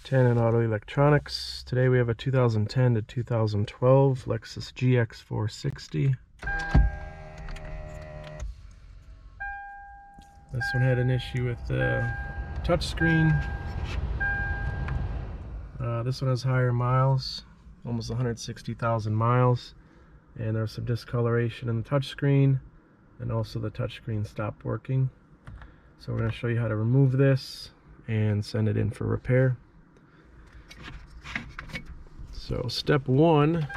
Tanin Auto Electronix. Today we have a 2010 to 2012 Lexus GX460. This one had an issue with the touchscreen. This one has higher miles, almost 160,000 miles, and there's some discoloration in the touchscreen, and also the touchscreen stopped working. So we're going to show you how to remove this and send it in for repair. So step one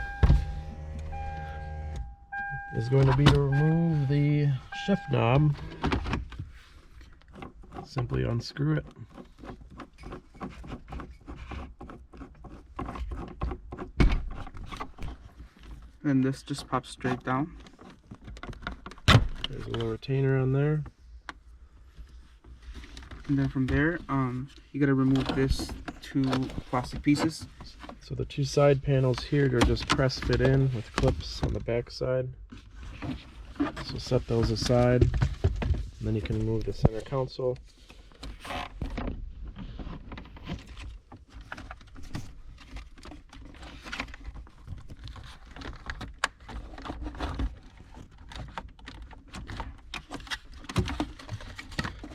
is going to be to remove the shift knob. Simply unscrew it. And this just pops straight down. There's a little retainer on there. And then from there, you gotta remove this two plastic pieces. So the two side panels here, they're just press fit in with clips on the back side. So set those aside, and then you can remove the center console.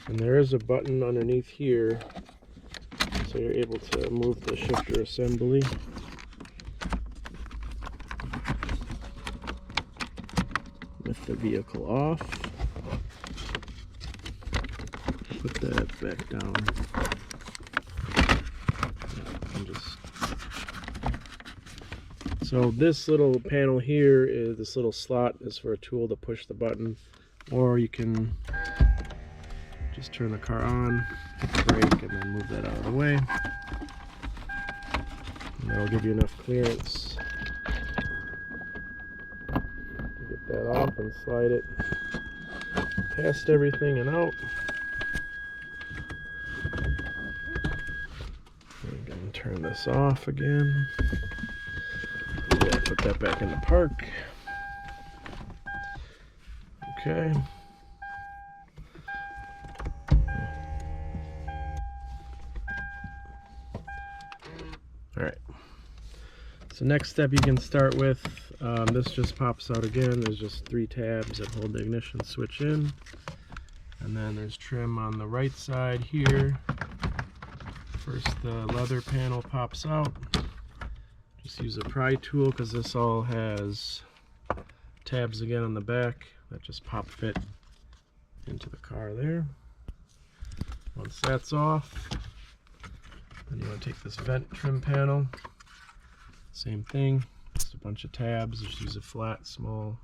And there is a button underneath here, so you're able to move the shifter assembly. Lift the vehicle off. Put that back down. So this little panel here is this little slot is for a tool to push the button, or you can just turn the car on, hit the brake, and then move that out of the way. And that'll give you enough clearance to get that off and slide it past everything and out. And again, turn this off again. Yeah, put that back in the park. Okay. Alright, so next step you can start with, this just pops out again. There's just three tabs that hold the ignition switch in, and then there's trim on the right side here. First the leather panel pops out. Just use a pry tool because this all has tabs again on the back that just pop fit into the car there. Once that's off, then you want to take this vent trim panel, same thing, just a bunch of tabs. Just use a flat, small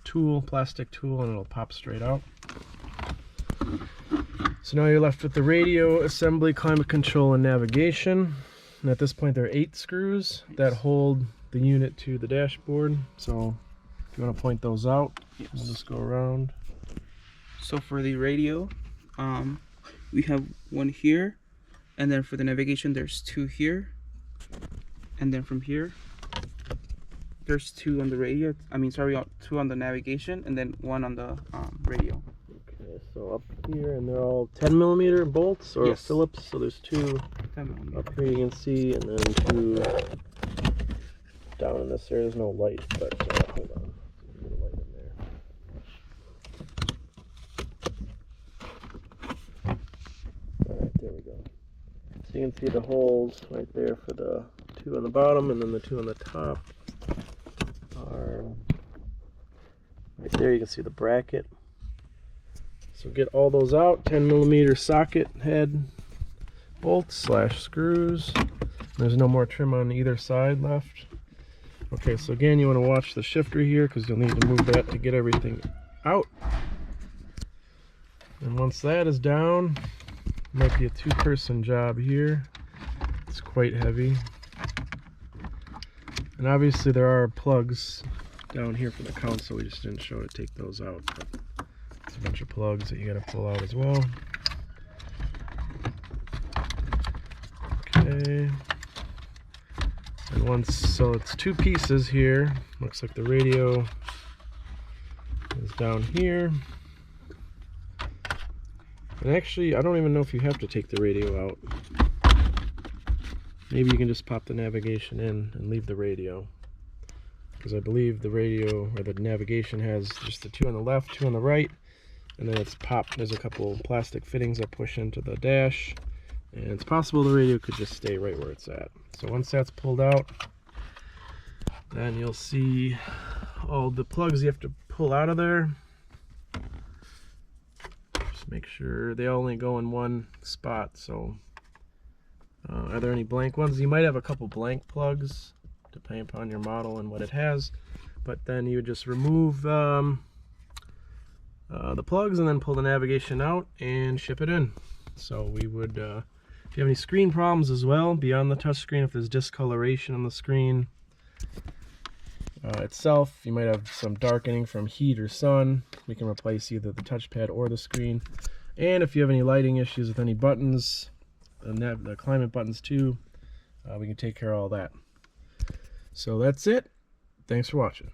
tool, plastic tool, and it'll pop straight out. So now you're left with the radio assembly, climate control, and navigation. And at this point there are 8 screws that hold the unit to the dashboard. So if you want to point those out, we'll just go around. So for the radio, we have one here. And then for the navigation, there's 2 here. And then from here, there's 2 on the radio. I mean, sorry, 2 on the navigation, and then 1 on the radio. Okay, so up here, and they're all 10mm bolts or yes. Phillips. So there's 2 up here you can see, and then 2 down in this area. There's no light, but hold on. There's a light in there. Alright, there we go. So you can see the holes right there for the 2 on the bottom, and then the 2 on the top are right there. You can see the bracket. So get all those out. 10mm socket head bolts / screws. There's no more trim on either side left. Okay, so again, you want to watch the shifter here because you'll need to move that to get everything out. And once that is down, might be a 2-person job here. It's quite heavy. And obviously there are plugs down here for the console. We just didn't show to take those out. But there's a bunch of plugs that you gotta pull out as well. Okay. And once, so it's 2 pieces here. Looks like the radio is down here. And actually, I don't even know if you have to take the radio out. maybe you can just pop the navigation in and leave the radio, because I believe the radio or the navigation has just the two on the left, two on the right, and then it's popped. There's a couple plastic fittings that push into the dash, and it's possible the radio could just stay right where it's at. So once that's pulled out, then you'll see all the plugs you have to pull out of there. Just make sure they only go in one spot. So are there any blank ones? You might have a couple blank plugs depending upon your model and what it has, but then you would just remove the plugs and then pull the navigation out and ship it in. So we would, if you have any screen problems as well beyond the touch screen, if there's discoloration on the screen itself, you might have some darkening from heat or sun, we can replace either the touchpad or the screen. And if you have any lighting issues with any buttons, the climate buttons too, we can take care of all that. So that's it. Thanks for watching.